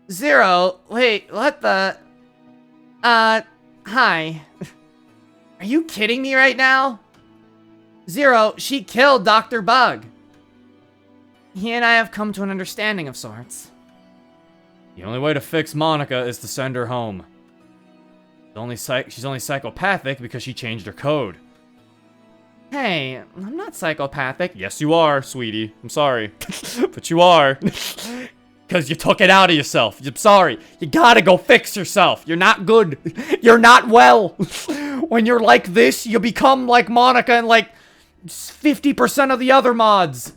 Xero, wait, what the? Hi. Are you kidding me right now? Xero, she killed Dr. Bug. He and I have come to an understanding of sorts. The only way to fix Monica is to send her home. She's only psychopathic because she changed her code. Hey, I'm not psychopathic. Yes, you are, sweetie. I'm sorry. But you are. Because you took it out of yourself. I'm sorry. You gotta go fix yourself. You're not good. You're not well. When you're like this, you become like Monica and like 50% of the other mods.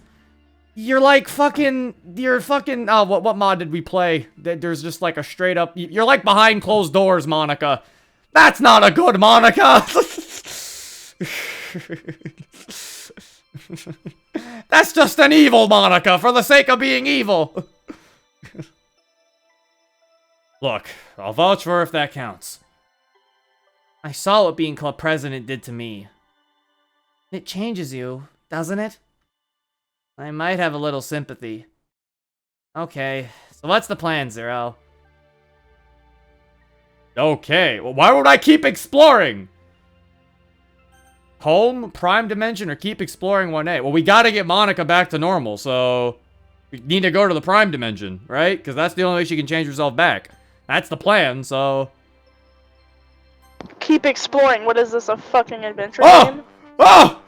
You're like fucking, oh, what mod did we play? There's just like a straight up, you're like behind closed doors, Monica. That's not a good Monica. That's just an evil Monica for the sake of being evil. Look, I'll vouch for her if that counts. I saw what being club president did to me. It changes you, doesn't it? I might have a little sympathy. Okay, so what's the plan, Xero? Okay, well, why would I keep exploring? Home, Prime Dimension, or keep exploring 1A? Well, we gotta get Monica back to normal, so we need to go to the Prime Dimension, right? Because that's the only way she can change herself back. That's the plan, so... Keep exploring. What is this, a fucking adventure game? Oh!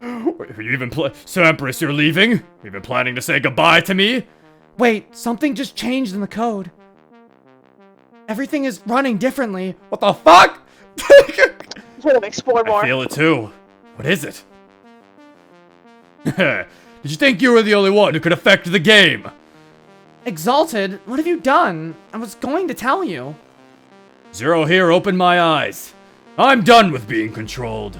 Are you even So, Empress, you're leaving? You've been planning to say goodbye to me? Wait, something just changed in the code. Everything is running differently. What the fuck? Should have explored more. I feel it too. What is it? Did you think you were the only one who could affect the game? Exalted, what have you done? I was going to tell you. Xero here opened my eyes. I'm done with being controlled.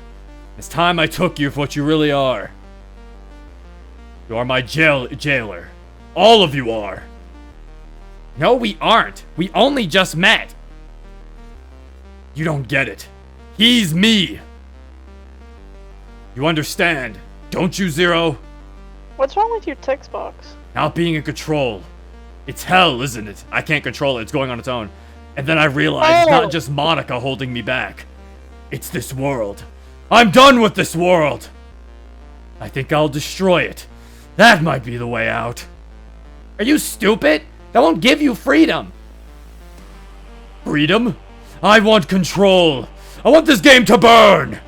It's time I took you for what you really are. You are my jailer. All of you are. No, we aren't. We only just met. You don't get it. He's me. You understand, don't you, Xero? What's wrong with your text box? Not being in control. It's hell, isn't it? I can't control it. It's going on its own. And then I realized it's not just Monica holding me back. It's this world. I'm done with this world. I think I'll destroy it. That might be the way out. Are you stupid? That won't give you freedom. Freedom? I want control. I want this game to burn.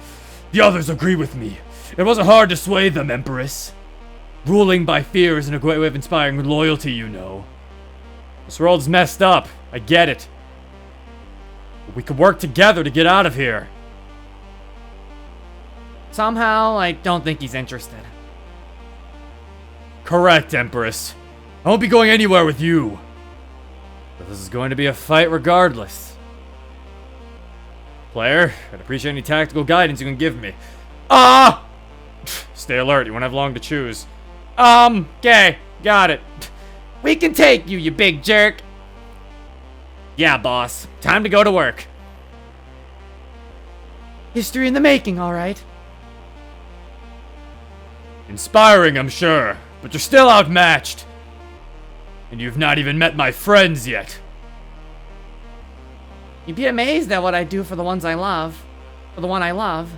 The others agree with me. It wasn't hard to sway them, Empress. Ruling by fear isn't a great way of inspiring loyalty, you know. This world's messed up. I get it. But we could work together to get out of here. Somehow, I don't think he's interested. Correct, Empress. I won't be going anywhere with you. But this is going to be a fight regardless. Player, I'd appreciate any tactical guidance you can give me. Ah! Stay alert, you won't have long to choose. Okay, got it. We can take you, you big jerk. Yeah, boss. Time to go to work. History in the making, alright. Inspiring, I'm sure, but you're still outmatched. And you've not even met my friends yet. You'd be amazed at what I do for the ones I love. For the one I love.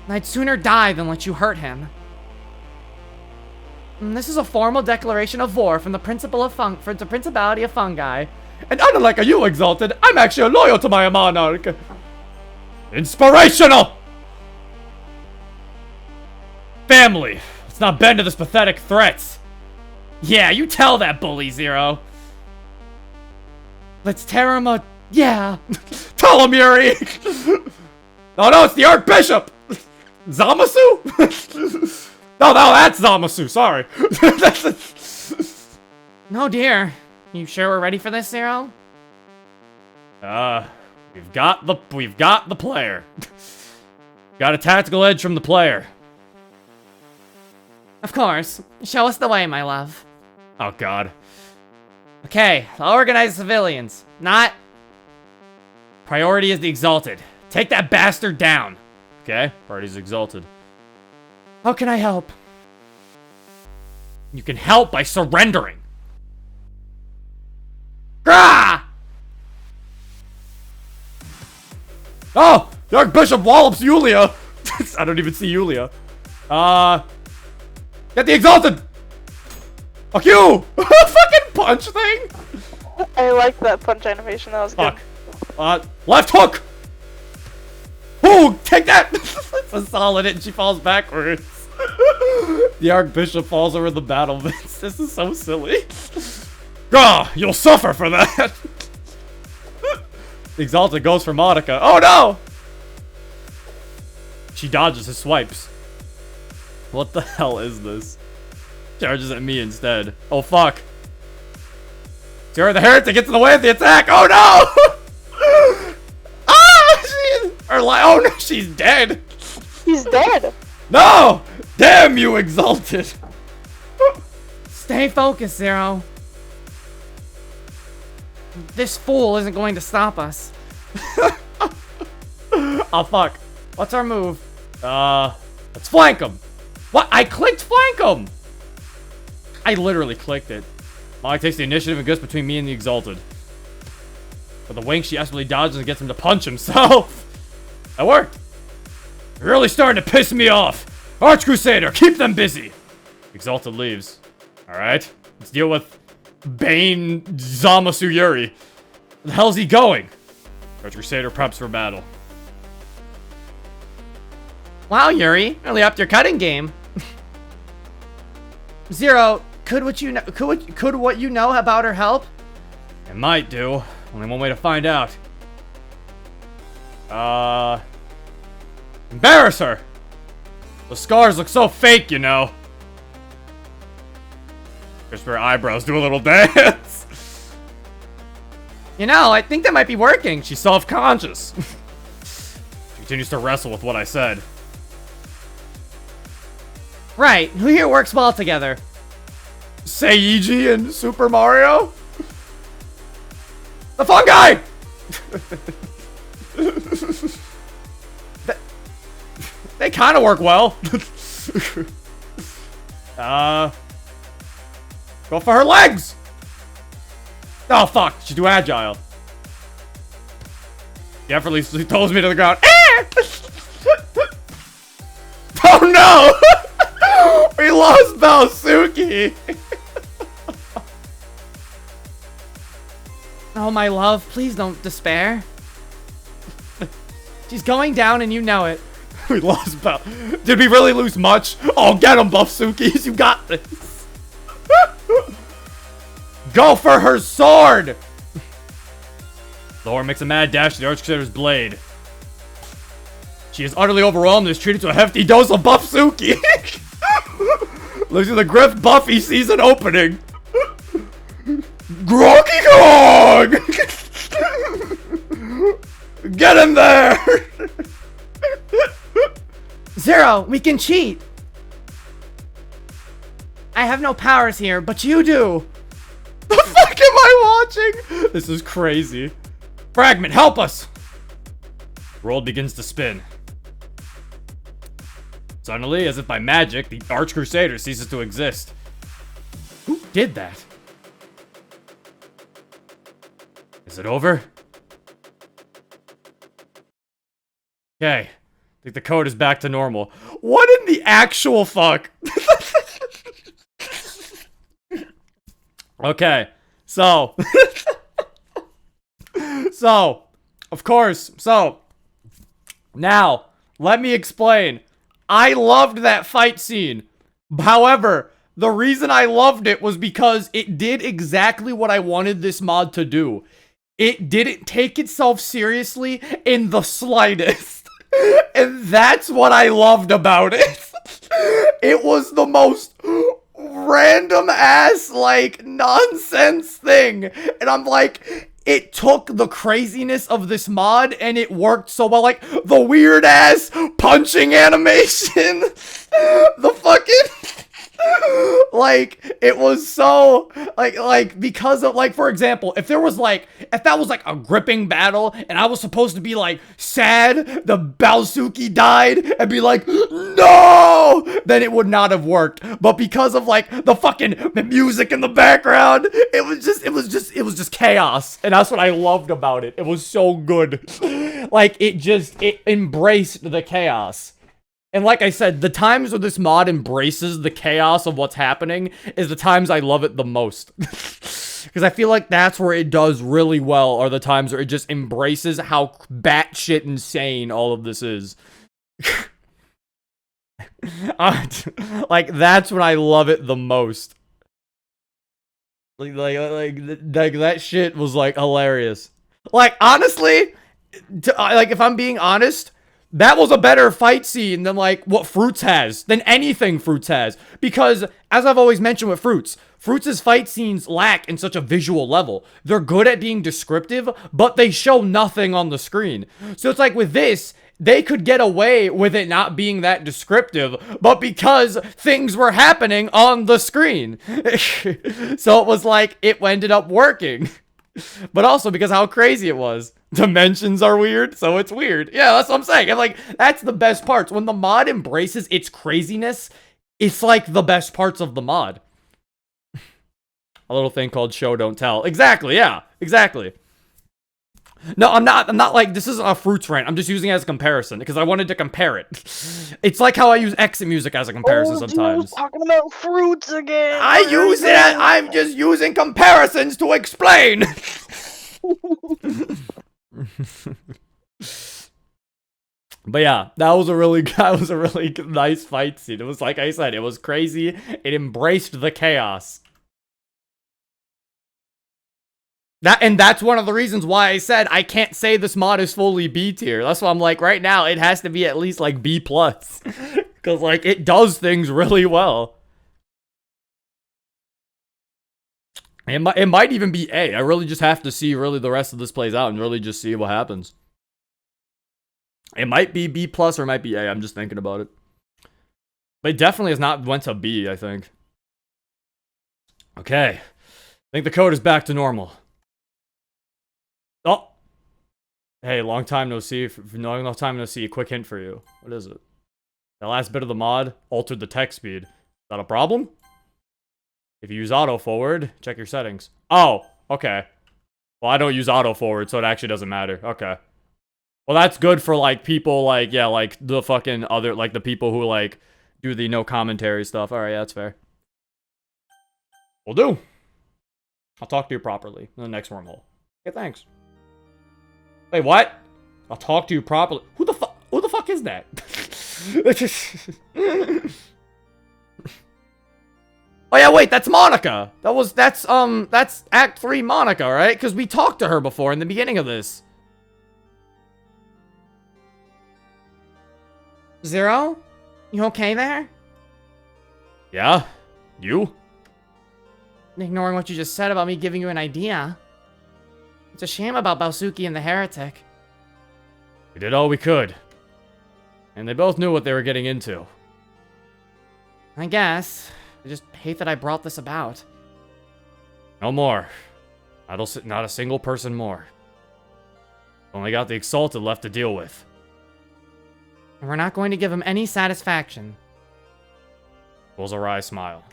And I'd sooner die than let you hurt him. And this is a formal declaration of war from the Principality of Fungi. And unlike you, Exalted, I'm actually loyal to my monarch. Inspirational! Family, let's not bend to this pathetic threats. Yeah, you tell that bully, Xero. Let's tear him a... Yeah. Tell him, Yuri! Oh no, it's the Archbishop! Zamasu? No, that's Zamasu, sorry. No, dear. You sure we're ready for this, Xero? We've got the player. Got a tactical edge from the player. Of course. Show us the way, my love. Oh, God. Okay, I'll organize civilians. Not... Priority is the Exalted. Take that bastard down. Okay, party's Exalted. How can I help? You can help by surrendering. Grah! Oh! The Archbishop wallops Yulia! I don't even see Yulia. Get the Exalted! Fuck you! Fucking punch thing! I like that punch animation. That was good. Fuck. Left hook! Ooh, take that! It's a solid hit and she falls backwards. The Archbishop falls over the battlements. This is so silly. Gah! You'll suffer for that! The Exalted goes for Monica. Oh no! She dodges his swipes. What the hell is this? Charges at me instead. Oh fuck. Sarah the Heretic gets in the way of the attack. Oh no! Oh no, she's dead. He's dead. No! Damn you, Exalted. Stay focused, Xero. This fool isn't going to stop us. Oh fuck. What's our move? Let's flank him. What? I clicked flank him. I literally clicked it. Molly takes the initiative and goes between me and the Exalted. With the wing, she actually dodges and gets him to punch himself. That worked. You're really starting to piss me off. Archcrusader, keep them busy. Exalted leaves. Alright. Let's deal with Bane Zamasuyuri. Where the hell's he going? Archcrusader preps for battle. Wow, Yuri, really upped your cutting game. Xero, could what you know about her help? It might do. Only one way to find out. Embarrass her. The scars look so fake, you know. Just her eyebrows do a little dance. You know, I think that might be working. She's self-conscious. She continues to wrestle with what I said. Right, who here works well together? Seiji and Super Mario? The fungi! They kind of work well. Go for her legs! Oh fuck, she's too agile. She effortlessly throws me to the ground. Oh no! We lost Balsuki! Oh, my love, please don't despair. She's going down and you know it. We lost Bal. Did we really lose much? Oh, get him, Buffsukis. You got this. Go for her sword! Laura makes a mad dash to the Archcrusader's blade. She is utterly overwhelmed and is treated to a hefty dose of Buffsuki. Looks at the Griff Buffy season opening. Groggy Kong! Get in there! Xero, we can cheat. I have no powers here, but you do. The fuck am I watching? This is crazy. Fragment, help us! The world begins to spin. Suddenly, as if by magic, the Archcrusader ceases to exist. Who did that? Is it over? Okay. I think the code is back to normal. What in the actual fuck? Okay. So. Of course. Now, let me explain. I loved that fight scene. However, the reason I loved it was because it did exactly what I wanted this mod to do. It didn't take itself seriously in the slightest. And that's what I loved about it. It was the most random ass, like, nonsense thing. And I'm like, it took the craziness of this mod and it worked so well. Like, the weird ass punching animation. The fucking... Like, it was so, like, because of, like, for example, if that was, like, a gripping battle, and I was supposed to be, like, sad, the Balsuki died, and be like, no! Then it would not have worked. But because of, like, the fucking music in the background, it was just chaos. And that's what I loved about it. It was so good. Like, it embraced the chaos. And like I said, the times where this mod embraces the chaos of what's happening is the times I love it the most. Because I feel like that's where it does really well, are the times where it just embraces how batshit insane all of this is. Like, that's when I love it the most. Like that shit was, like, hilarious. Like, honestly, like, if I'm being honest, that was a better fight scene than, like, what Fruits has. Than anything Fruits has. Because, as I've always mentioned with Fruits' fight scenes lack in such a visual level. They're good at being descriptive, but they show nothing on the screen. So it's like with this, they could get away with it not being that descriptive, but because things were happening on the screen. So it was like, it ended up working. But also because how crazy it was. Dimensions are weird, so it's weird. Yeah, that's what I'm saying. And, like, that's the best parts. When the mod embraces its craziness, it's like the best parts of the mod. A little thing called show don't tell. Exactly, yeah. Exactly. No, I'm not like, this isn't a Fruits rant. I'm just using it as a comparison because I wanted to compare it. It's like how I use exit music as a comparison sometimes. Talking about Fruits again. I'm just using comparisons to explain. But yeah, that was a really nice fight scene. It was, like I said, it was crazy. It embraced the chaos. That's one of the reasons why I said I can't say this mod is fully B tier. That's why I'm like, right now, it has to be at least, like, B+. Because, like, it does things really well. It might even be A. I really just have to see really the rest of this plays out and really just see what happens. It might be B+ or it might be A. I'm just thinking about it. But it definitely has not went to B, I think. Okay. I think the code is back to normal. Oh! Hey, long time no see. Long time no see. A quick hint for you. What is it? The last bit of the mod altered the text speed. Is that a problem? If you use auto forward, check your settings. Oh, okay. Well, I don't use auto forward, so it actually doesn't matter. Okay. Well, that's good for, like, people, like, yeah, like, the fucking other, like, the people who, like, do the no commentary stuff. Alright, yeah, that's fair. Will do. I'll talk to you properly in the next wormhole. Okay, thanks. Wait, what? I'll talk to you properly. Who the fuck is that? Oh yeah, wait, that's Monica. That's Act 3 Monica, right? Because we talked to her before in the beginning of this. Xero? You okay there? Yeah? You? Ignoring what you just said about me giving you an idea. It's a shame about Balsuki and the heretic. We did all we could. And they both knew what they were getting into. I guess. I just hate that I brought this about. No more. Not a single person more. Only got the Exalted left to deal with. And we're not going to give him any satisfaction. Pulls a wry smile.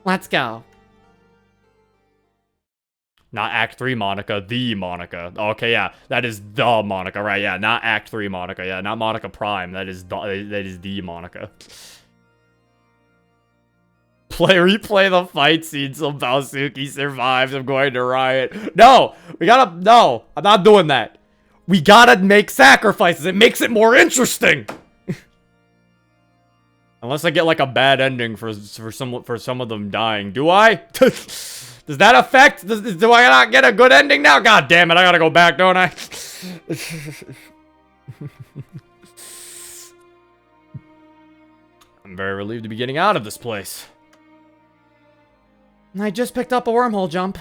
Let's go. Not Act 3 Monica, the Monica. Okay, yeah, that is the Monica, right? Yeah, not Act 3 Monica. Yeah, not Monica Prime. That is the Monica. Replay the fight scene so Balsuki survives. I'm going to riot. No, no, I'm not doing that. We gotta make sacrifices. It makes it more interesting. Unless I get, like, a bad ending for some of them dying. Do I? Does that affect? Do I not get a good ending now? God damn it, I gotta go back, don't I? I'm very relieved to be getting out of this place. I just picked up a wormhole jump.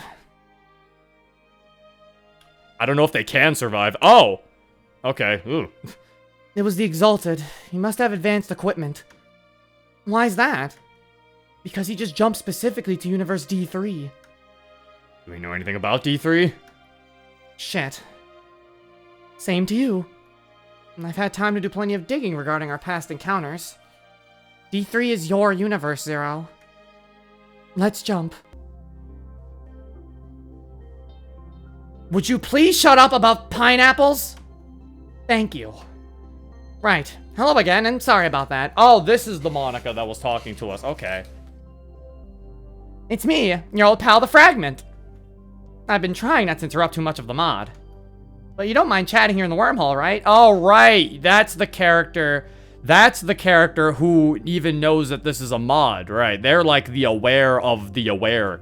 I don't know if they can survive. Oh! Okay, ooh. It was the Exalted. He must have advanced equipment. Why's that? Because he just jumped specifically to Universe D3. Do we know anything about D3? Shit. Same to you. I've had time to do plenty of digging regarding our past encounters. D3 is your universe, Xero. Let's jump. Would you please shut up about pineapples? Thank you. Right. Hello again, and sorry about that. Oh, this is the Monica that was talking to us. Okay. It's me, your old pal, the Fragment. I've been trying not to interrupt too much of the mod. But you don't mind chatting here in the wormhole, right? Oh, right. That's the character. That's the character who even knows that this is a mod, right? They're like the aware of the aware.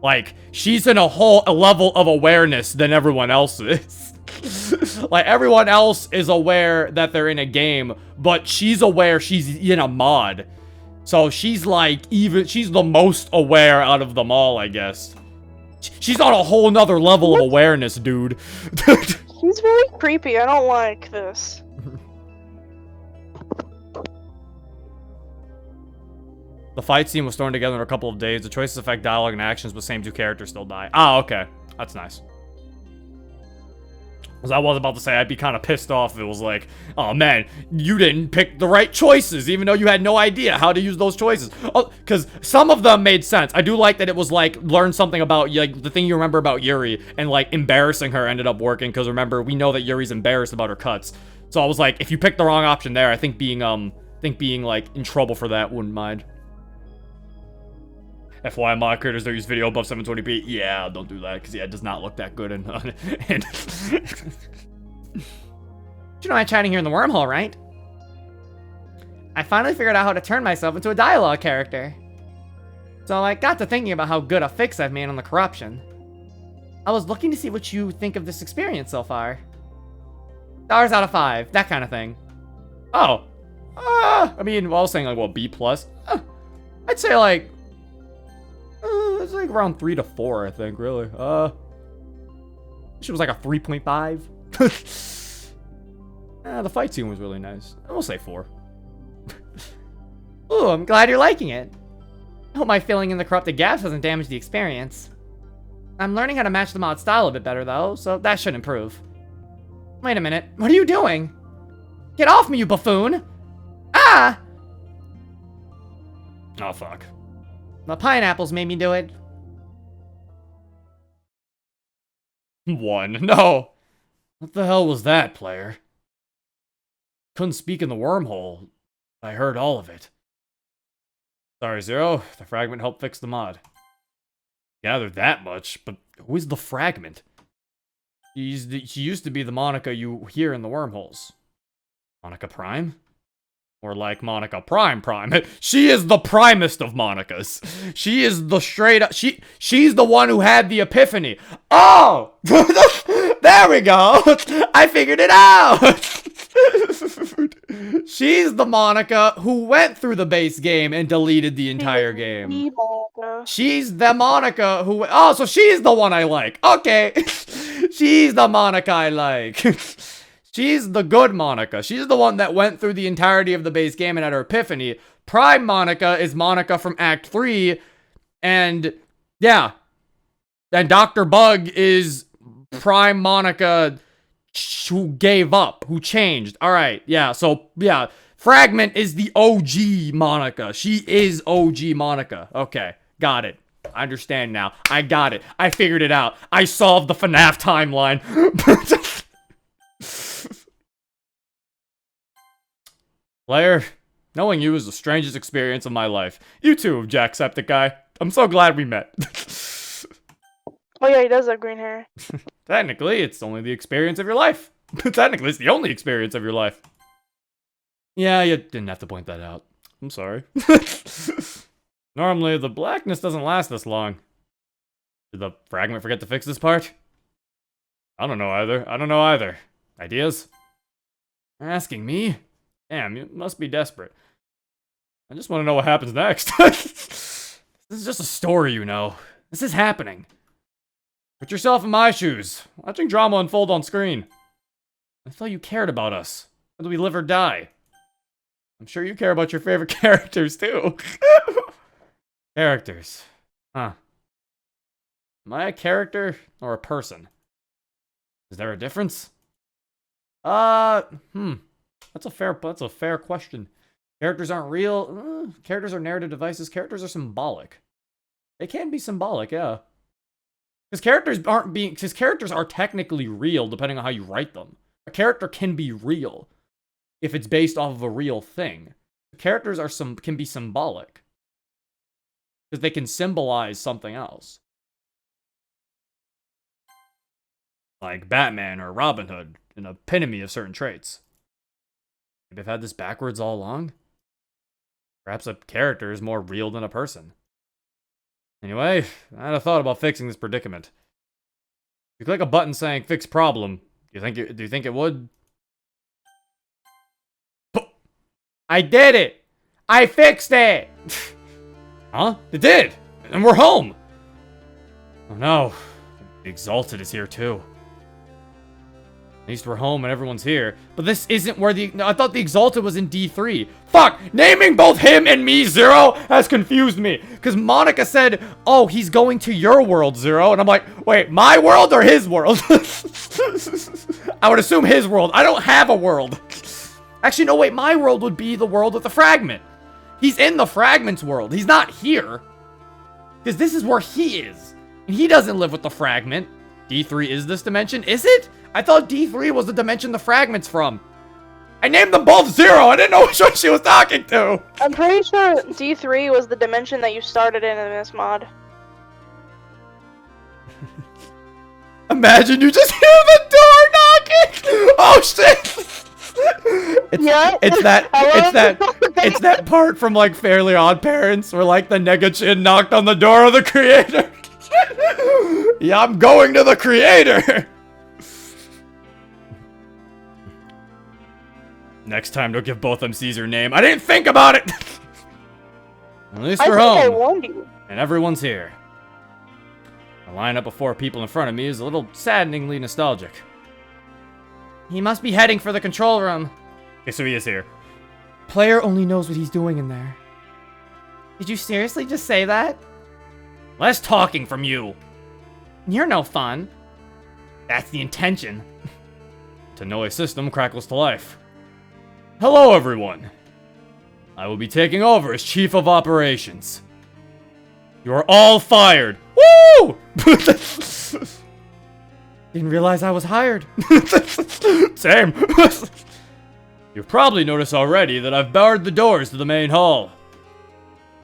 Like, she's in a level of awareness than everyone else is. Like, everyone else is aware that they're in a game, but she's aware she's in a mod. So she's like, she's the most aware out of them all, I guess. She's on a whole nother level of awareness, dude. He's very creepy. I don't like this. The fight scene was thrown together in a couple of days. The choices affect dialogue and actions, but same two characters still die. Ah, okay. That's nice. Because I was about to say, I'd be kind of pissed off if it was like, oh man, you didn't pick the right choices, even though you had no idea how to use those choices. Oh, because some of them made sense. I do like that it was like, learn something about, like, the thing you remember about Yuri, and like, embarrassing her ended up working, because remember, we know that Yuri's embarrassed about her cuts. So I was like, if you picked the wrong option there, I think being like, in trouble for that wouldn't mind. FYI, mod creators don't use video above 720p. Yeah, don't do that, because yeah, it does not look that good. And You know I'm chatting here in the wormhole, right? I finally figured out how to turn myself into a dialogue character. So I got to thinking about how good a fix I've made on the corruption. I was looking to see what you think of this experience so far. Stars out of 5, that kind of thing. oh, I mean, well, I was saying like, what, B+? I'd say like, it's like around 3 to 4, I think, really. She was like a 3.5. The fight scene was really nice. I will say 4. Ooh, I'm glad you're liking it. I hope my filling in the corrupted gaps doesn't damage the experience. I'm learning how to match the mod style a bit better, though, so that should improve. Wait a minute, what are you doing? Get off me, you buffoon! Ah! Oh, fuck. The pineapples made me do it. 1. No! What the hell was that, player? Couldn't speak in the wormhole. I heard all of it. Sorry, Xero. The fragment helped fix the mod. Gathered that much, but who is the fragment? She used to be the Monica you hear in the wormholes. Monica Prime? Or like Monica Prime. She is the primest of Monicas. She is the straight up, she's the one who had the epiphany. Oh! There we go! I figured it out! She's the Monica who went through the base game and deleted the entire game. She's the Monica who, oh, so she's the one I like. Okay. She's the Monica I like. She's the good Monica. She's the one that went through the entirety of the base game and had her epiphany. Prime Monica is Monica from Act 3. And, yeah. And Dr. Bug is Prime Monica who gave up, who changed. Alright, yeah, so, yeah. Fragment is the OG Monica. She is OG Monica. Okay, got it. I understand now. I got it. I figured it out. I solved the FNAF timeline. Player, knowing you is the strangest experience of my life. You too, Jacksepticeye. I'm so glad we met. Oh yeah, he does have green hair. Technically, it's only the experience of your life. Technically, it's the only experience of your life. Yeah, you didn't have to point that out. I'm sorry. Normally, the blackness doesn't last this long. Did the fragment forget to fix this part? I don't know either. Ideas? You're asking me? Damn, you must be desperate. I just want to know what happens next. This is just a story, you know. This is happening. Put yourself in my shoes, watching drama unfold on screen. I thought you cared about us, whether we live or die. I'm sure you care about your favorite characters, too. Characters. Huh. Am I a character or a person? Is there a difference? That's a fair question. Characters aren't real. Characters are narrative devices. Characters are symbolic. They can be symbolic, yeah. Because characters are technically real depending on how you write them. A character can be real if it's based off of a real thing. Characters can be symbolic because they can symbolize something else. Like Batman or Robin Hood, an epitome of certain traits. Maybe I've had this backwards all along. Perhaps a character is more real than a person. Anyway, I had a thought about fixing this predicament. If you click a button saying "fix problem," do you think it would? I did it! I fixed it! Huh? It did! And we're home! Oh no. The Exalted is here too. At least we're home and everyone's here. But this isn't where I thought the Exalted was in D3. Fuck! Naming both him and me Xero has confused me. Because Monica said, oh, he's going to your world, Xero. And I'm like, wait, my world or his world? I would assume his world. I don't have a world. Actually, no, wait, my world would be the world with the fragment. He's in the fragment's world. He's not here. Because this is where he is. And he doesn't live with the fragment. D3 is this dimension? Is it? I thought D3 was the dimension the fragment's from. I named them both Xero. I didn't know which one she was talking to. I'm pretty sure D3 was the dimension that you started in this mod. Imagine you just hear the door knocking. Oh shit. It's that part from like Fairly Odd Parents where like the nega-chin knocked on the door of the creator. Yeah, I'm going to the creator. Next time, don't give both them Caesar name. I didn't think about it. At least we're home. I warned you. And everyone's here. The lineup of 4 people in front of me is a little saddeningly nostalgic. He must be heading for the control room. Okay, so he is here. Player only knows what he's doing in there. Did you seriously just say that? Less talking from you. You're no fun. That's the intention. To know a system crackles to life. Hello, everyone. I will be taking over as Chief of Operations. You are all fired. Woo! Didn't realize I was hired. Same. You've probably noticed already that I've barred the doors to the main hall.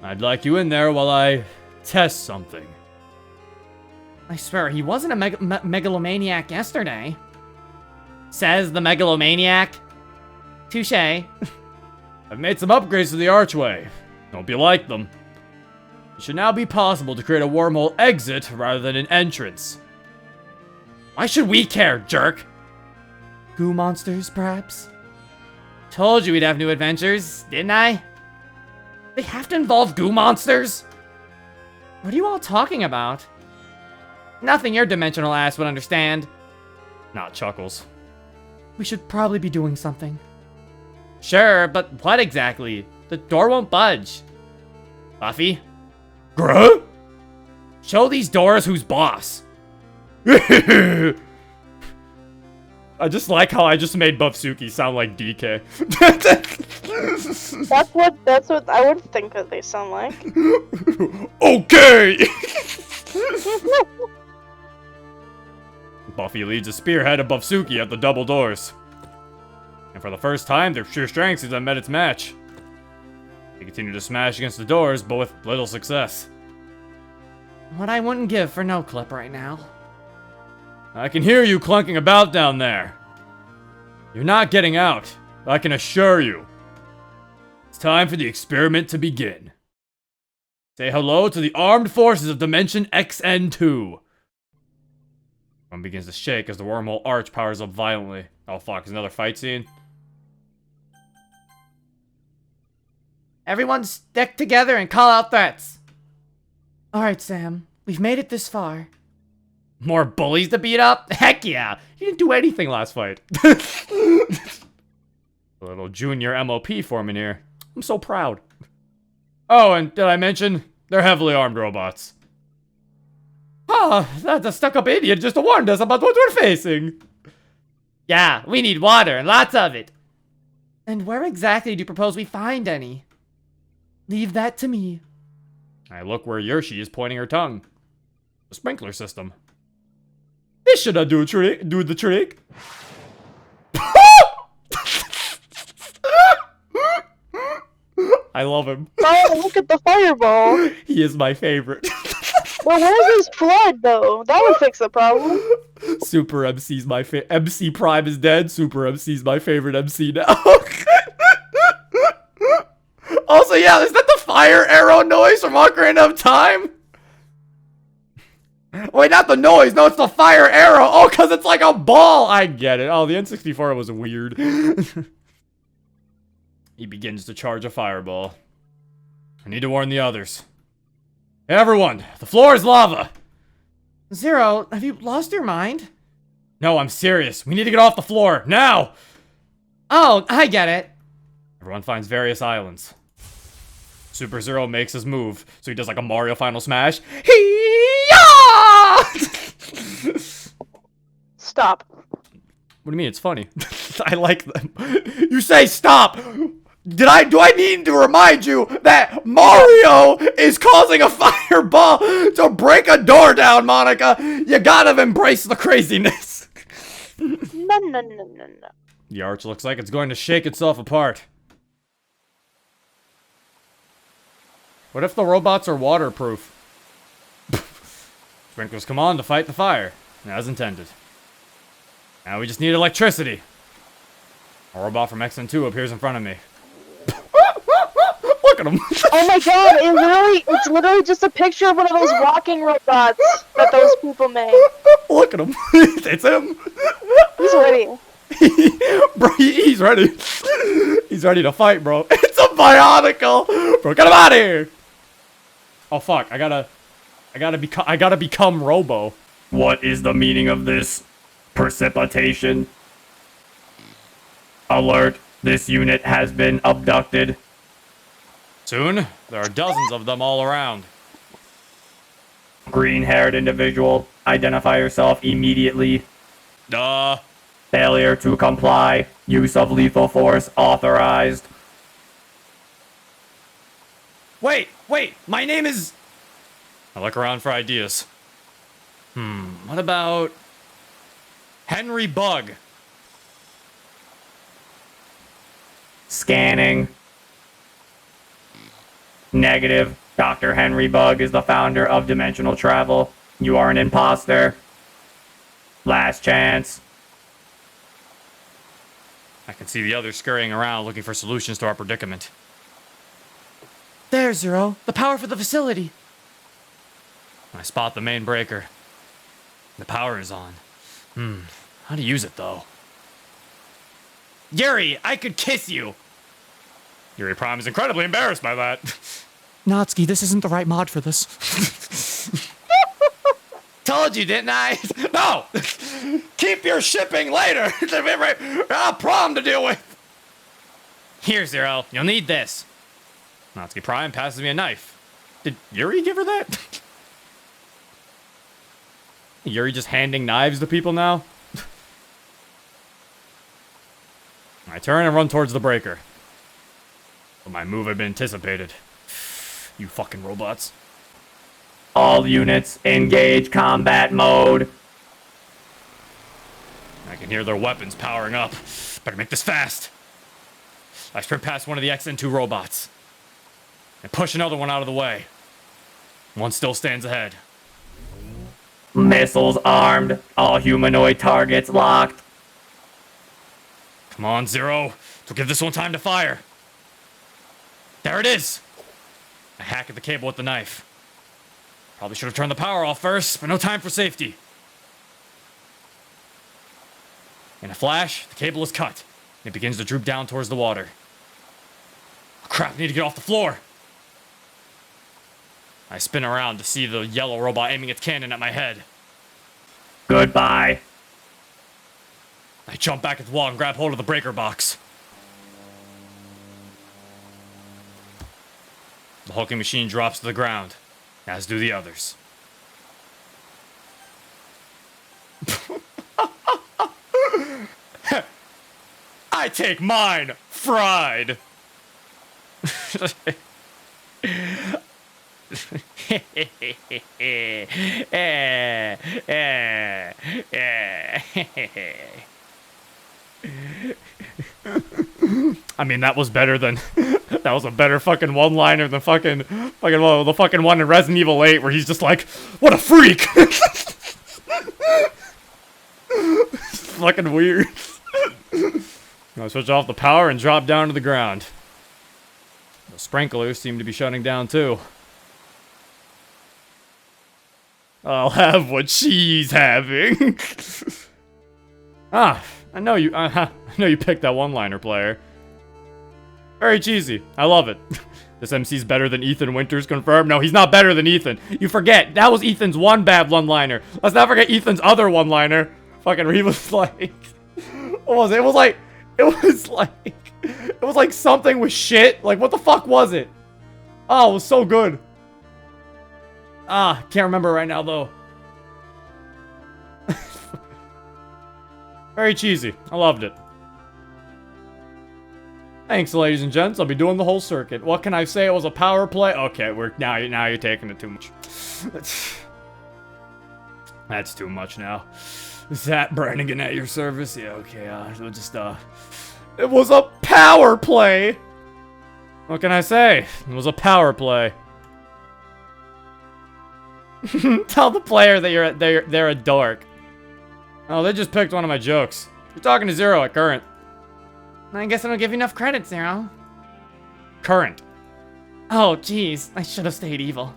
I'd like you in there while I test something. I swear, he wasn't a megalomaniac yesterday. Says the megalomaniac. Touché. I've made some upgrades to the archway. Hope you like them. It should now be possible to create a wormhole exit rather than an entrance. Why should we care, jerk? Goo monsters, perhaps? Told you we'd have new adventures, didn't I? They have to involve goo monsters? What are you all talking about? Nothing your dimensional ass would understand. Not Chuckles. We should probably be doing something. Sure, but what exactly? The door won't budge. Buffy? Gruh? Show these doors who's boss. I just like how I just made Buffsuki sound like DK. That's what I would think that they sound like. Okay! Buffy leads a spearhead of Buffsuki at the double doors. And for the first time, their sheer strength has met its match. They continue to smash against the doors, but with little success. What I wouldn't give for no clip right now. I can hear you clunking about down there. You're not getting out, I can assure you. It's time for the experiment to begin. Say hello to the armed forces of Dimension XN2. One begins to shake as the wormhole arch powers up violently. Oh fuck, is another fight scene? Everyone stick together and call out threats. Alright, Sam. We've made it this far. More bullies to beat up? Heck yeah! You didn't do anything last fight. A little junior MOP forming here. I'm so proud. Oh, and did I mention? They're heavily armed robots. Ah, that's a stuck-up idiot just warned us about what we're facing. Yeah, we need water and lots of it. And where exactly do you propose we find any? Leave that to me. I look where Yoshi is pointing her tongue. The sprinkler system. This should do the trick. I love him. Oh, look at the fireball. He is my favorite. Well, where's his flood, though? That would fix the problem. Super MC's my favorite. MC Prime is dead. Super MC's my favorite MC now. Also, yeah, is that the fire arrow noise from Ocarina of Time? Wait, not the noise. No, it's the fire arrow. Oh, because it's like a ball. I get it. Oh, the N64 was weird. He begins to charge a fireball. I need to warn the others. Everyone, the floor is lava. Xero, have you lost your mind? No, I'm serious. We need to get off the floor, now! Oh, I get it. Everyone finds various islands. Super Xero makes his move, so he does like a Mario Final Smash. Hee-yah! Stop. What do you mean? It's funny. I like them. You say stop! Do I need to remind you that Mario is causing a fireball to break a door down, Monica? You gotta embrace the craziness. No. The arch looks like it's going to shake itself apart. What if the robots are waterproof? Sprinklers come on to fight the fire, as intended. Now we just need electricity. A robot from XN2 appears in front of me. Look at him. Oh my god, it's literally just a picture of one of those walking robots that those people made. Look at him. It's him. He's ready. Bro, he's ready. He's ready to fight, bro. It's a Bionicle. Bro, get him out of here. Oh fuck, I gotta become Robo. What is the meaning of this? Precipitation. Alert, this unit has been abducted. Soon, there are dozens of them all around. Green-haired individual, identify yourself immediately. Duh. Failure to comply. Use of lethal force authorized. Wait, my name is... I look around for ideas. What about... Henry Bug? Scanning. Negative. Dr. Henry Bug is the founder of dimensional travel. You are an imposter. Last chance. I can see the others scurrying around looking for solutions to our predicament. There, Xero. The power for the facility. I spot the main breaker. The power is on. How to use it, though? Yuri, I could kiss you! Yuri Prime is incredibly embarrassed by that. Natsuki, this isn't the right mod for this. Told you, didn't I? No! Keep your shipping later! I'll prom to deal with! Here, Xero, you'll need this. Natsuki Prime passes me a knife. Did Yuri give her that? Yuri just handing knives to people now? I turn and run towards the breaker. But my move had been anticipated. You fucking robots. All units, engage combat mode. I can hear their weapons powering up. Better make this fast. I sprint past one of the XN2 robots. And push another one out of the way. One still stands ahead. Missiles armed. All humanoid targets locked. Come on, Xero. Don't give this one time to fire. There it is. I hack at the cable with the knife. Probably should have turned the power off first, but no time for safety. In a flash, the cable is cut. It begins to droop down towards the water. Oh, crap, I need to get off the floor. I spin around to see the yellow robot aiming its cannon at my head. Goodbye. I jump back at the wall and grab hold of the breaker box. The hulking machine drops to the ground, as do the others. I take mine fried. I mean, that was better than that was a better fucking one-liner than the fucking one in Resident Evil 8 where he's just like, "What a freak!" It's fucking weird. I switch off the power and drop down to the ground. The sprinklers seem to be shutting down too. I'll have what she's having. I know you picked that one-liner, player. Very cheesy. I love it. This MC's better than Ethan Winters, confirmed. No, he's not better than Ethan. You forget, that was Ethan's one bad one-liner. Let's not forget Ethan's other one-liner. Fucking he was like, what was it? It was like something with shit. Like, what the fuck was it? Oh, it was so good. Can't remember right now though. Very cheesy. I loved it. Thanks, ladies and gents. I'll be doing the whole circuit. What can I say? It was a power play. Okay, now you're taking it too much. That's too much now. Zap Brannigan at your service. Yeah, okay. We'll just it was a power play. What can I say? It was a power play. Tell the player that they're a dork. Oh, they just picked one of my jokes. You're talking to Xero at current. I guess I don't give you enough credit, Xero. Current. Oh, jeez. I should have stayed evil.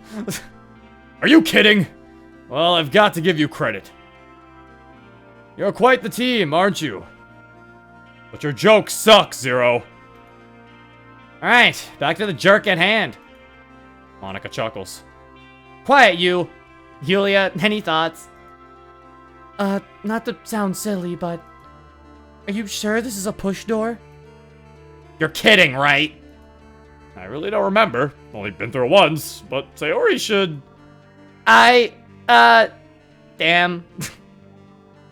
Are you kidding? Well, I've got to give you credit. You're quite the team, aren't you? But your jokes suck, Xero. Alright, back to the jerk at hand. Monica chuckles. Quiet, you. Yulia, any thoughts? Not to sound silly, but... Are you sure this is a push door? You're kidding, right? I really don't remember. Only been through it once, but Sayori should... Damn.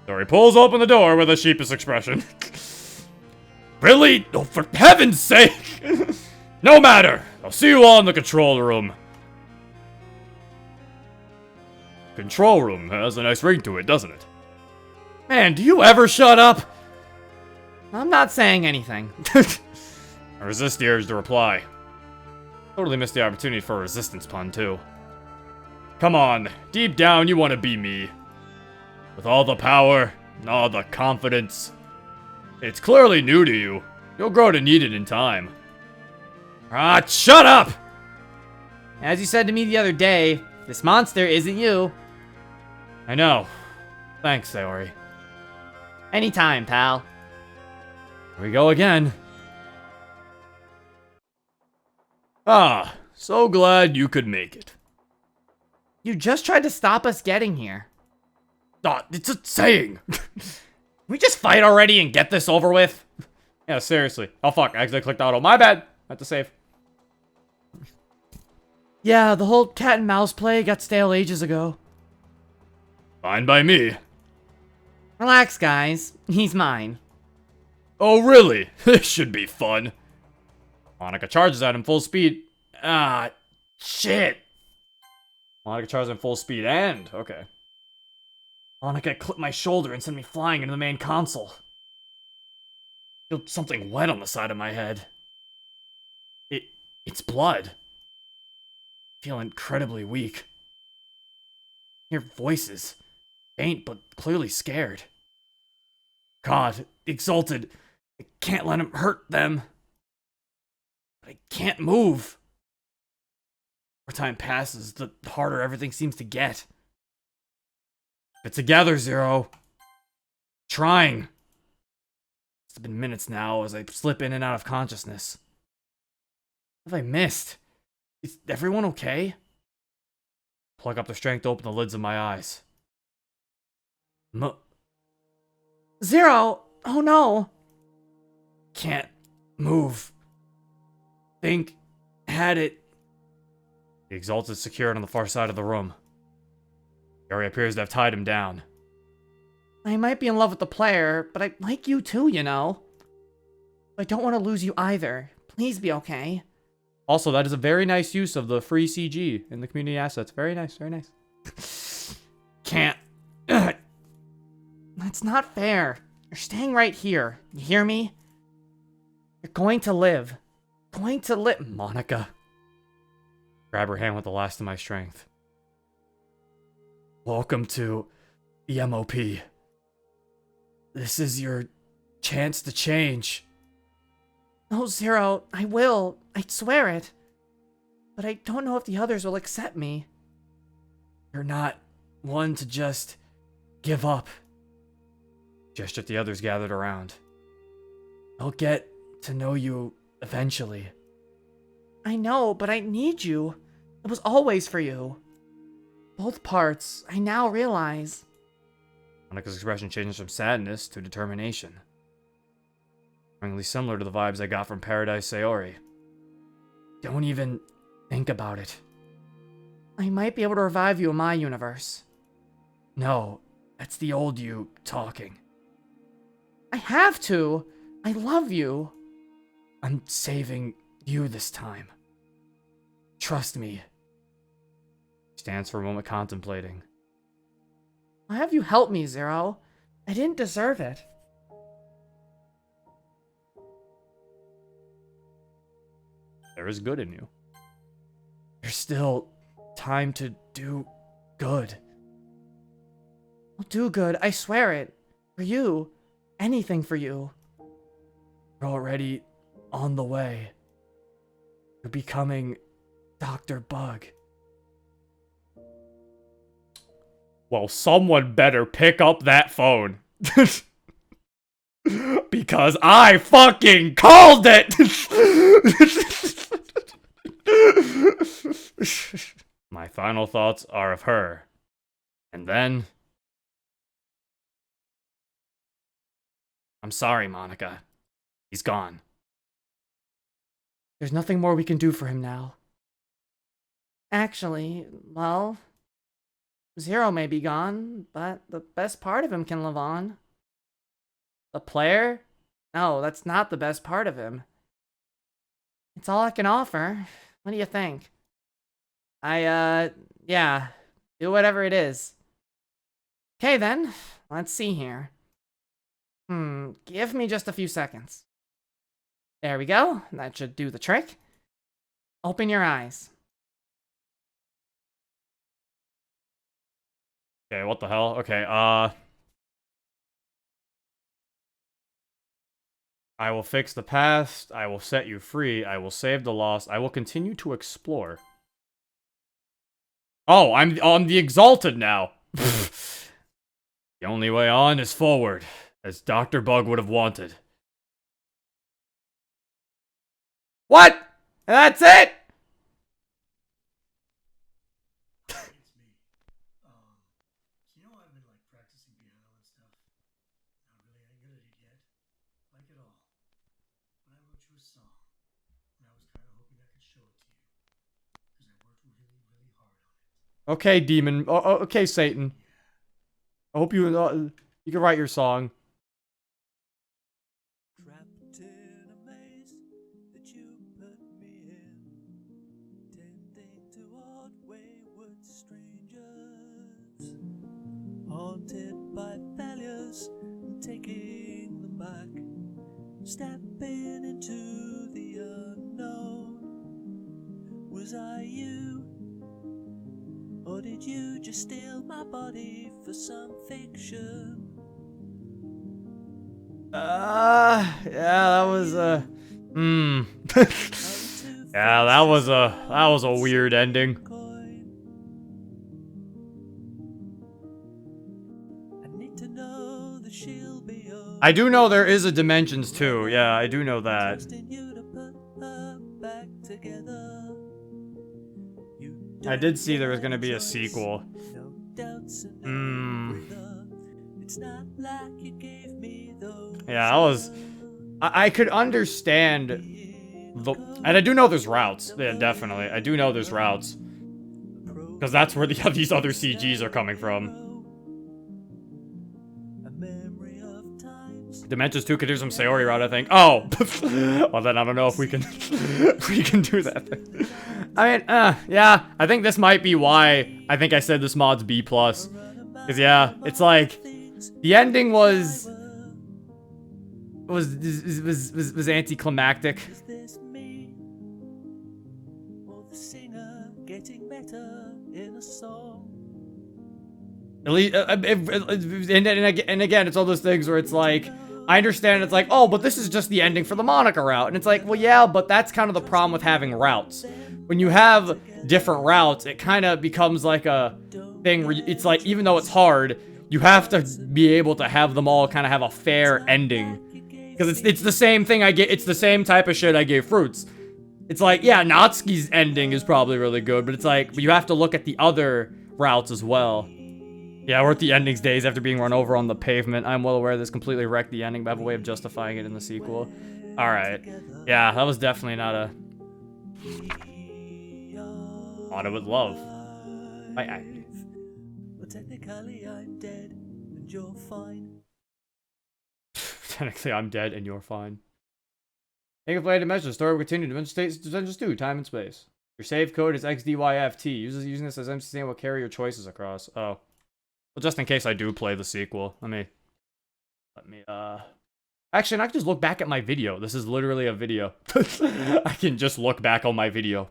Sayori pulls open the door with a sheepish expression. Really? Oh, for heaven's sake! No matter. I'll see you all in the control room. Control room has a nice ring to it, doesn't it? Man, do you ever shut up? I'm not saying anything. I resist the urge to reply. Totally missed the opportunity for a resistance pun, too. Come on, deep down you want to be me. With all the power, and all the confidence. It's clearly new to you. You'll grow to need it in time. Ah, shut up! As you said to me the other day, this monster isn't you. I know. Thanks, Sayori. Anytime, pal. Here we go again. Ah, so glad you could make it. You just tried to stop us getting here. Ah, it's a saying. We just fight already and get this over with? Yeah, seriously. Oh, fuck. I accidentally clicked auto. My bad. I have to save. Yeah, the whole cat and mouse play got stale ages ago. Fine by me. Relax, guys. He's mine. Oh, really? This should be fun. Monica charges at him full speed. Ah, shit. Monica charges him full speed and... Okay. Monica clipped my shoulder and sent me flying into the main console. Feel something wet on the side of my head. It's blood. Feel incredibly weak. Hear voices. Faint, but clearly scared. God, Exalted. I can't let him hurt them. But I can't move. The more time passes, the harder everything seems to get. Get together, Xero. Trying. It's been minutes now as I slip in and out of consciousness. What have I missed? Is everyone okay? Plug up the strength to open the lids of my eyes. Xero! Oh no! Can't move. Think had it. The Exalted is secured on the far side of the room. Yuri appears to have tied him down. I might be in love with the player, but I like you too, you know. I don't want to lose you either. Please be okay. Also, that is a very nice use of the free CG in the community assets. Very nice, very nice. Can't. That's not fair. You're staying right here. You hear me? You're going to live. Going to live. Monica. Grab her hand with the last of my strength. Welcome to the MOP. This is your chance to change. No, Xero, I will. I swear it. But I don't know if the others will accept me. You're not one to just give up. Gesture at the others gathered around. I'll get to know you eventually. I know, but I need you. It was always for you. Both parts, I now realize. Monica's expression changes from sadness to determination. Strongly similar to the vibes I got from Paradise Sayori. Don't even think about it. I might be able to revive you in my universe. No, that's the old you talking. I have to. I love you. I'm saving you this time. Trust me. He stands for a moment contemplating. Why have you helped me, Xero? I didn't deserve it. There is good in you. There's still time to do good. I'll do good, I swear it. For you. Anything for you. You're already on the way. You're becoming Dr. Bug. Well, someone better pick up that phone. Because I fucking called it! My final thoughts are of her. And then... I'm sorry, Monica. He's gone. There's nothing more we can do for him now. Actually, well... Xero may be gone, but the best part of him can live on. The player? No, that's not the best part of him. It's all I can offer. What do you think? Yeah. Do whatever it is. Okay then, let's see here. Give me just a few seconds. There we go. That should do the trick. Open your eyes. Okay, what the hell? Okay, I will fix the past, I will set you free, I will save the lost, I will continue to explore. Oh, I'm on the Exalted now! The only way on is forward, as Dr. Bug would have wanted. What? And that's it? Okay, demon. Okay, Satan. I hope you you can write your song. Trapped in a maze that you put me in, tending toward wayward strangers, haunted by failures and taking them back, stepping into the unknown. Was I you? Or did you just steal my body for some fiction? Yeah, that was yeah, that was a weird ending. I do know there is a Dimensions too. Yeah, I do know that. I did see there was gonna be a sequel. Yeah, I could understand and I do know there's routes. Yeah, definitely. I do know there's routes. Because that's where these other CGs are coming from. A memory of times Dimensions 2 could do some Sayori route, I think. Oh! Well, then I don't know if we can we can do that. I mean, yeah. I think this might be why I think I said this mod's B+. Because, yeah, it's like, the ending was anticlimactic. Is this me? Or the singer getting better in a song? At least, and again, it's all those things where it's like, I understand it's like, oh, but this is just the ending for the Monica route. And it's like, well, yeah, but that's kind of the problem with having routes. When you have different routes, it kind of becomes like a thing where it's like, even though it's hard, you have to be able to have them all kind of have a fair ending. Because it's the same thing it's the same type of shit I gave Fruits. It's like, yeah, Natsuki's ending is probably really good, but it's like, but you have to look at the other routes as well. Yeah, we're at the endings days after being run over on the pavement. I'm well aware this completely wrecked the ending, but I have a way of justifying it in the sequel. Alright. Yeah, that was definitely not a... Thought it with love. But technically I'm dead and you're fine. Technically, I'm dead and you're fine. You can play Dimensions. Story will continue. Dimensions 2, time and space. Your save code is XDYFT. Using this as MCC will carry your choices across. Oh. Well, just in case I do play the sequel. Let me, actually, I can just look back at my video. This is literally a video. I can just look back on my video.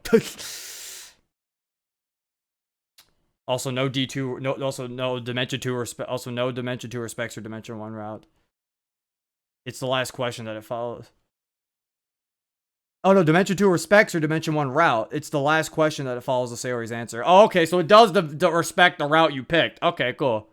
Also, no D2, also no Dimension 2 respects or Dimension 1 route. It's the last question that it follows. Oh no, Dimension 2 respects or Dimension 1 route. It's the last question that it follows the Sayori's answer. Oh, okay, so it does the respect the route you picked. Okay, cool.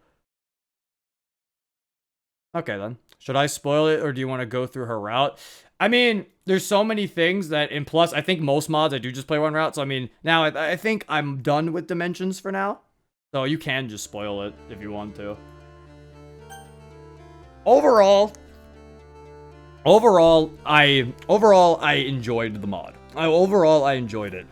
Okay, then. Should I spoil it, or do you want to go through her route? I mean, there's so many things that, and plus, I think most mods, I do just play one route, so I mean, now I think I'm done with Dimensions for now. So you can just spoil it if you want to. Overall, I enjoyed the mod. Overall, I enjoyed it.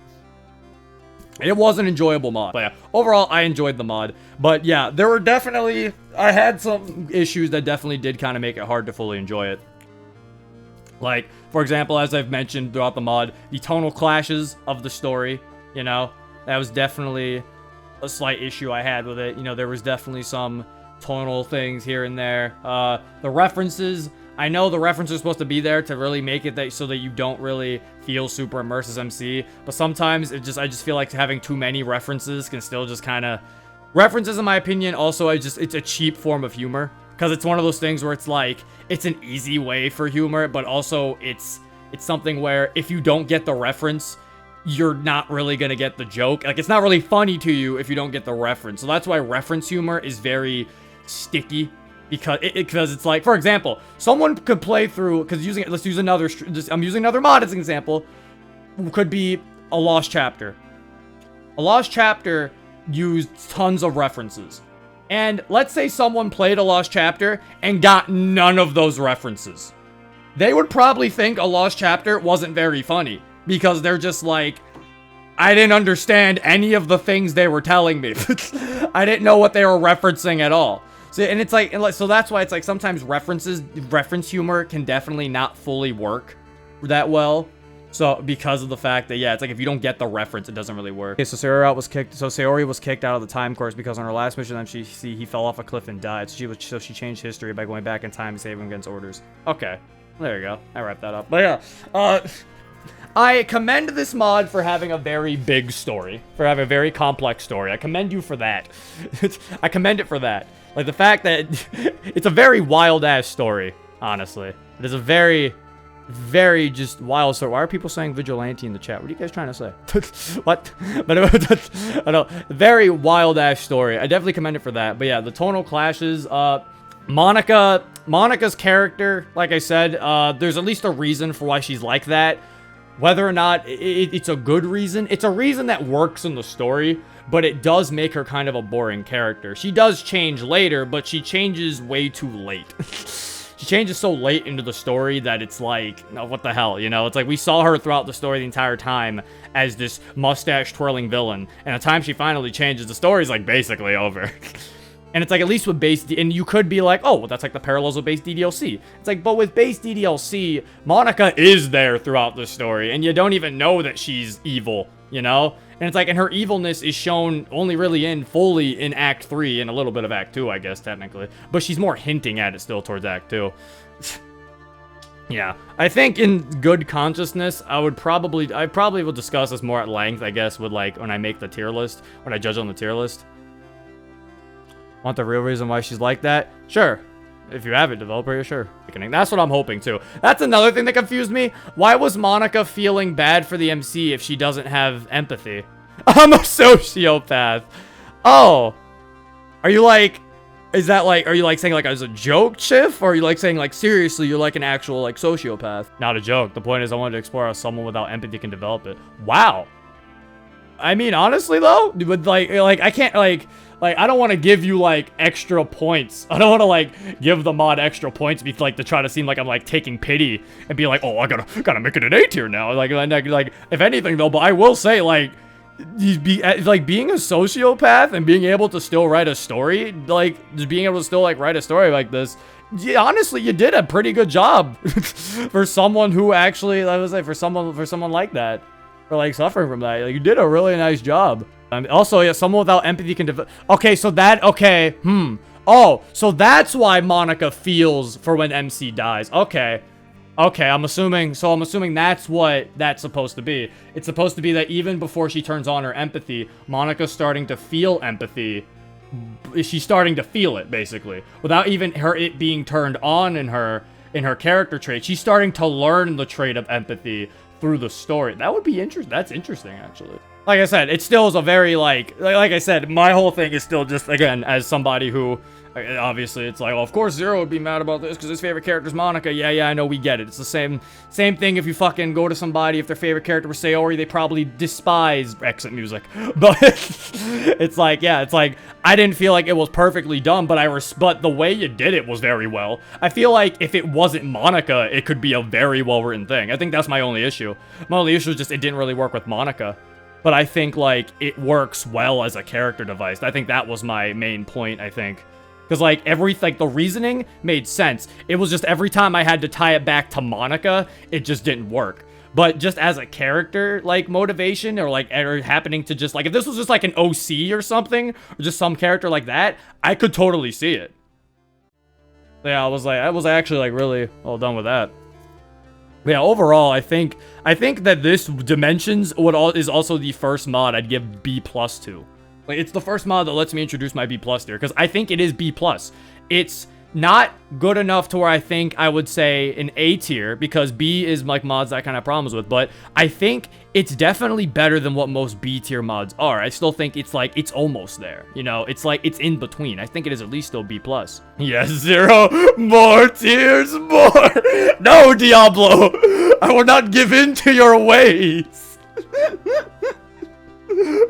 It was an enjoyable mod. But yeah, overall, I enjoyed the mod. But yeah, there were definitely... I had some issues that definitely did kind of make it hard to fully enjoy it. Like, for example, as I've mentioned throughout the mod, the tonal clashes of the story, you know, that was definitely a slight issue I had with it. You know, there was definitely some tonal things here and there. The references... I know the references are supposed to be there to really make it so that you don't really feel super immersed as MC, but sometimes I just feel like having too many references can still just kind of... References, in my opinion, also, it's a cheap form of humor, because it's one of those things where it's like, it's an easy way for humor, but also it's something where if you don't get the reference, you're not really gonna get the joke. Like, it's not really funny to you if you don't get the reference, so that's why reference humor is very sticky. Because it's like, for example, someone could play through, because let's use another, I'm using another mod as an example, could be a Lost Chapter. A Lost Chapter used tons of references. And let's say someone played a Lost Chapter and got none of those references. They would probably think a Lost Chapter wasn't very funny, because they're just like, I didn't understand any of the things they were telling me. I didn't know what they were referencing at all. So, and it's like, so that's why it's like sometimes reference humor can definitely not fully work that well. So, because of the fact that, yeah, it's like if you don't get the reference, it doesn't really work. Okay, so Sayori was kicked out of the time course because on her last mission, he fell off a cliff and died. So she changed history by going back in time and saving him against orders. Okay, there you go. I wrapped that up. But yeah, I commend this mod for having a very big story, for having a very complex story. I commend you for that. I commend it for that. Like, the fact that it's a very wild-ass story, honestly. It is a very, very just wild story. Why are people saying vigilante in the chat? What are you guys trying to say? What? But I know, very wild-ass story. I definitely commend it for that. But yeah, the tonal clashes, Monica's character, like I said, there's at least a reason for why she's like that. Whether or not it's a good reason, it's a reason that works in the story, but it does make her kind of a boring character. She does change later, but she changes way too late. she changes so late into the story that it's like, no, what the hell, you know? It's like we saw her throughout the story the entire time as this mustache-twirling villain, and the time she finally changes, the story's like basically over. And it's like, at least with base, and you could be like, oh, well, that's like the parallels with base DDLC. It's like, but with base DDLC, Monica is there throughout the story, and you don't even know that she's evil, you know? And it's like, and her evilness is shown only really fully in Act 3 and a little bit of Act 2, I guess, technically. But she's more hinting at it still towards Act 2. Yeah, I think in good consciousness, I probably will discuss this more at length, I guess, with like, when I make the tier list, when I judge on the tier list. Want the real reason why she's like that? Sure. If you have it, developer, sure. That's what I'm hoping too. That's another thing that confused me. Why was Monica feeling bad for the MC if she doesn't have empathy? I'm a sociopath. Oh. Are you like, is that like, are you like saying like as a joke, Chiff? Or are you like saying like seriously you're like an actual like sociopath? Not a joke. The point is I wanted to explore how someone without empathy can develop it. Wow. I mean, honestly though, with like I can't like I don't want to give you like extra points. I don't want to like give the mod extra points to try to seem like I'm like taking pity and be like, oh, I gotta make it an A tier now. Like if anything though, but I will say like being a sociopath and being able to still write a story, like just being able to still like write a story like this. Yeah, honestly, you did a pretty good job for someone who actually, I was like, for someone like that. For like suffering from that, like you did a really nice job. Also, yeah, someone without empathy can develop. Okay, so that oh, so that's why Monica feels for when MC dies. Okay, I'm assuming that's what that's supposed to be. It's supposed to be that even before she turns on her empathy, Monica's starting to feel empathy. She's starting to feel it basically, without even it being turned on in her character trait. She's starting to learn the trait of empathy through the story. That would be interesting. That's interesting, actually. Like I said, it still is a very, like I said, my whole thing is still just, again, as somebody who, obviously, it's like, well, of course Xero would be mad about this because his favorite character is Monica. Yeah, I know, we get it. It's the same thing if you fucking go to somebody, if their favorite character was Sayori, they probably despise exit music. But it's like, yeah, it's like, I didn't feel like it was perfectly done, but the way you did it was very well. I feel like if it wasn't Monica, it could be a very well-written thing. I think that's my only issue. My only issue is just it didn't really work with Monica. But I think, like, it works well as a character device. I think that was my main point, I think. Because, like, the reasoning made sense. It was just every time I had to tie it back to Monica, it just didn't work. But just as a character, like, motivation, or, like, happening to just, like, if this was just, like, an OC or something, or just some character like that, I could totally see it. Yeah, I was actually, like, really well done with that. Yeah, overall, I think that this Dimensions is also the first mod I'd give B+ to. Like, it's the first mod that lets me introduce my B+ tier, because I think it is B+. It's not good enough to where I think I would say an A tier, because B is like mods that I kind of have problems with, but I think it's definitely better than what most B tier mods are. I still think it's like, it's almost there, you know, it's like, it's in between. I think it is at least still B+. Yes, Xero, more tears, more. No, Diablo, I will not give in to your ways.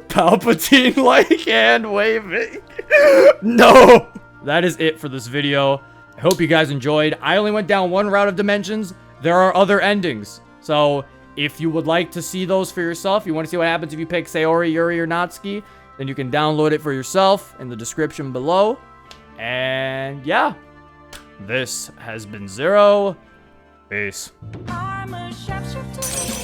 Palpatine-like hand waving. No. That is it for this video. I hope you guys enjoyed. I only went down one route of Dimensions. There are other endings. So if you would like to see those for yourself, you want to see what happens if you pick Sayori, Yuri, or Natsuki, then you can download it for yourself in the description below. And yeah, this has been Xero. Peace. I'm a sharpshooter.